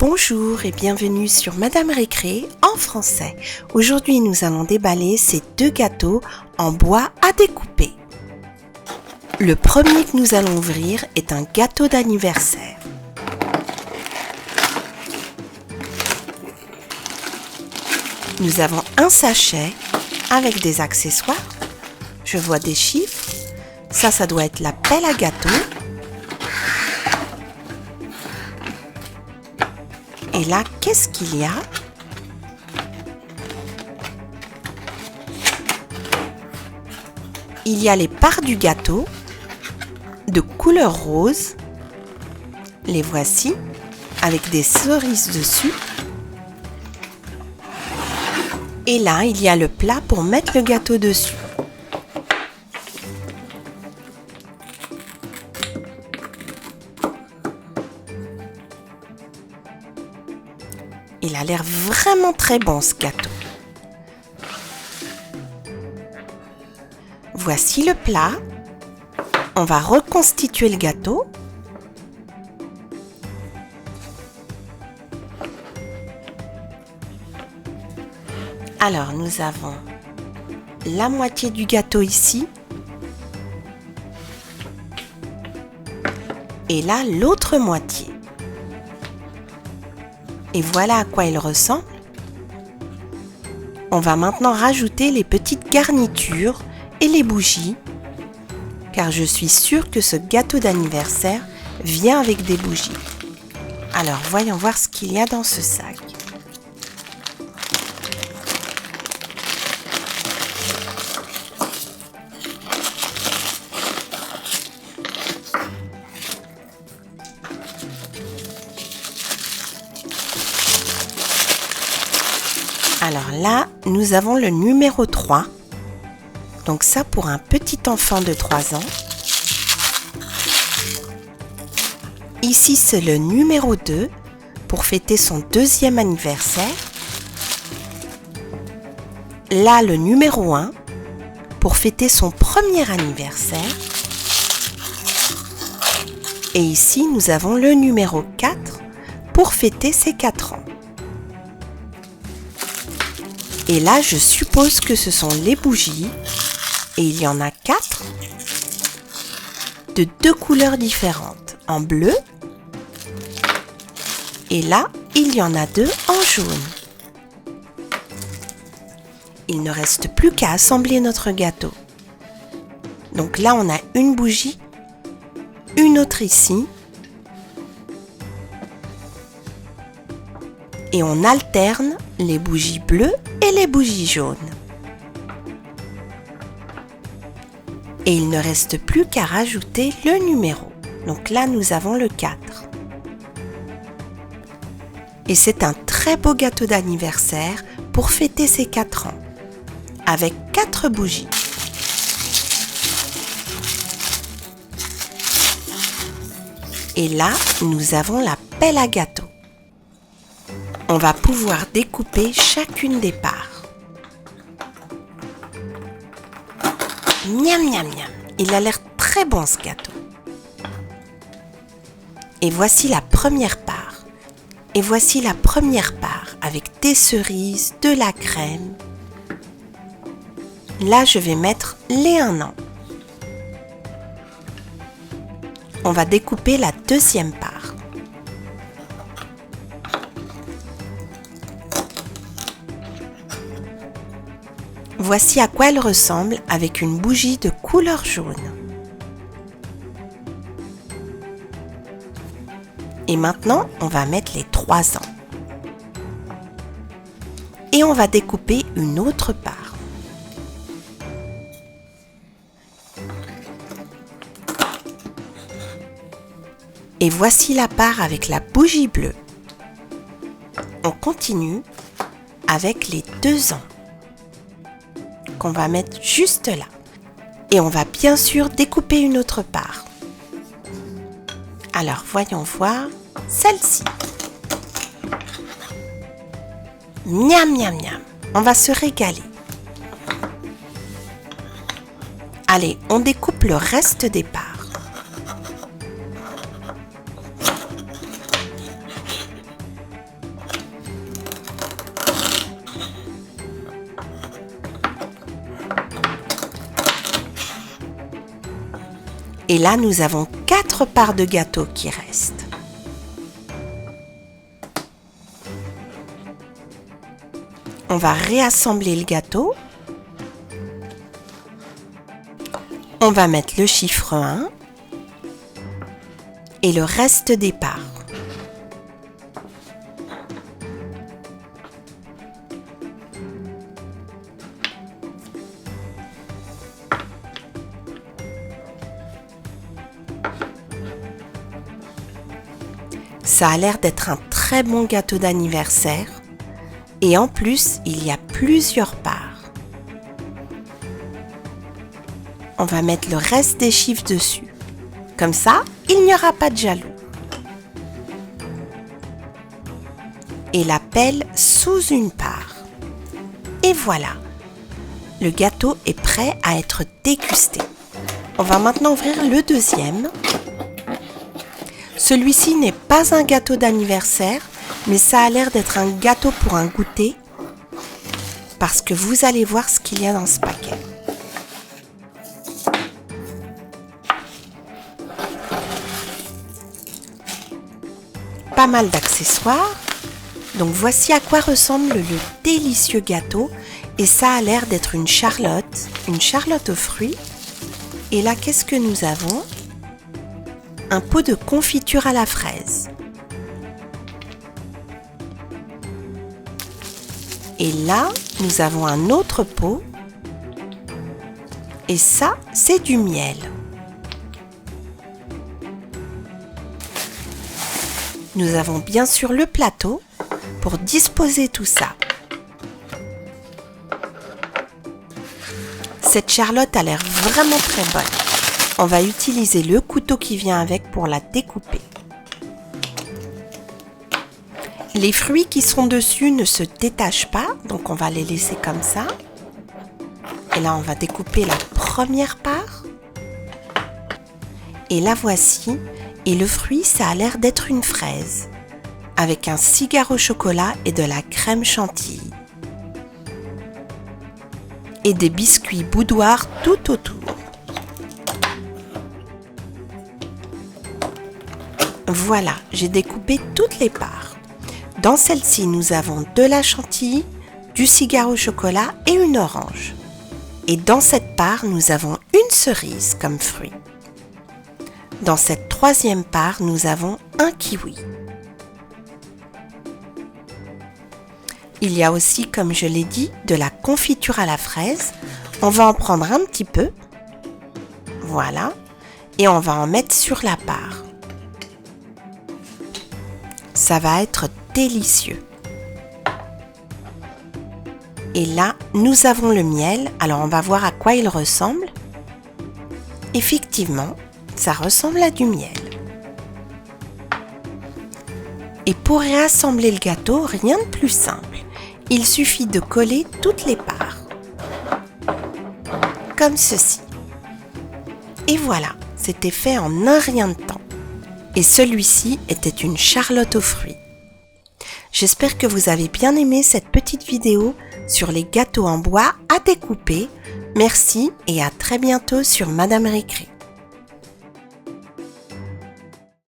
Bonjour et bienvenue sur Madame Récré en français. Aujourd'hui, nous allons déballer ces deux gâteaux en bois à découper. Le premier que nous allons ouvrir est un gâteau d'anniversaire. Nous avons un sachet avec des accessoires. Je vois des chiffres. Ça doit être la pelle à gâteau. Et là, qu'est-ce qu'il y a? Il y a les parts du gâteau de couleur rose. Les voici avec des cerises dessus. Et là, il y a le plat pour mettre le gâteau dessus. Il a l'air vraiment très bon ce gâteau. Voici le plat. On va reconstituer le gâteau. Alors nous avons la moitié du gâteau ici. Et là l'autre moitié. Et voilà à quoi il ressemble. On va maintenant rajouter les petites garnitures et les bougies, car je suis sûre que ce gâteau d'anniversaire vient avec des bougies. Alors voyons voir ce qu'il y a dans ce sac. Alors là, nous avons le numéro 3. Donc ça pour un petit enfant de 3 ans. Ici, c'est le numéro 2 pour fêter son 2e anniversaire. Là, le numéro 1 pour fêter son 1er anniversaire. Et ici, nous avons le numéro 4 pour fêter ses 4 ans. Et là, je suppose que ce sont les bougies. Et il y en a 4 de 2 couleurs différentes. En bleu. Et là, il y en a 2 en jaune. Il ne reste plus qu'à assembler notre gâteau. Donc là, on a une bougie, une autre ici. Et on alterne les bougies bleues et les bougies jaunes. Et il ne reste plus qu'à rajouter le numéro. Donc là, nous avons le 4. Et c'est un très beau gâteau d'anniversaire pour fêter ses 4 ans. Avec 4 bougies. Et là, nous avons la pelle à gâteau. On va pouvoir découper chacune des parts. Miam miam miam, il a l'air très bon ce gâteau. Et voici la première part. Et voici la première part avec des cerises, de la crème. Là, je vais mettre les 1 an. On va découper la deuxième part. Voici à quoi elle ressemble avec une bougie de couleur jaune. Et maintenant, on va mettre les 3 ans. Et on va découper une autre part. Et voici la part avec la bougie bleue. On continue avec les 2 ans. Qu'on va mettre juste là. Et on va bien sûr découper une autre part. Alors voyons voir celle-ci. Miam miam miam, on va se régaler. Allez, on découpe le reste des parts. Et là, nous avons 4 parts de gâteau qui restent. On va réassembler le gâteau. On va mettre le chiffre 1 et le reste des parts. Ça a l'air d'être un très bon gâteau d'anniversaire et en plus, il y a plusieurs parts. On va mettre le reste des chiffres dessus. Comme ça, il n'y aura pas de jaloux. Et la pelle sous une part. Et voilà, le gâteau est prêt à être dégusté. On va maintenant ouvrir le deuxième. Celui-ci n'est pas un gâteau d'anniversaire, mais ça a l'air d'être un gâteau pour un goûter, parce que vous allez voir ce qu'il y a dans ce paquet. Pas mal d'accessoires. Donc voici à quoi ressemble le délicieux gâteau, et ça a l'air d'être une charlotte aux fruits. Et là, qu'est-ce que nous avons ? Un pot de confiture à la fraise. Et là, nous avons un autre pot. Et ça, c'est du miel. Nous avons bien sûr le plateau pour disposer tout ça. Cette charlotte a l'air vraiment très bonne. On va utiliser le couteau qui vient avec pour la découper. Les fruits qui sont dessus ne se détachent pas, donc on va les laisser comme ça. Et là, on va découper la première part. Et la voici. Et le fruit, ça a l'air d'être une fraise, avec un cigare au chocolat et de la crème chantilly. Et des biscuits boudoir tout autour. Voilà, j'ai découpé toutes les parts. Dans celle-ci, nous avons de la chantilly, du cigare au chocolat et une orange. Et dans cette part, nous avons une cerise comme fruit. Dans cette troisième part, nous avons un kiwi. Il y a aussi, comme je l'ai dit, de la confiture à la fraise. On va en prendre un petit peu. Voilà. Et on va en mettre sur la part. Ça va être délicieux. Et là, nous avons le miel. Alors, on va voir à quoi il ressemble. Effectivement, ça ressemble à du miel. Et pour réassembler le gâteau, rien de plus simple. Il suffit de coller toutes les parts. Comme ceci. Et voilà, c'était fait en un rien de temps. Et celui-ci était une charlotte aux fruits. J'espère que vous avez bien aimé cette petite vidéo sur les gâteaux en bois à découper. Merci et à très bientôt sur Madame Récré.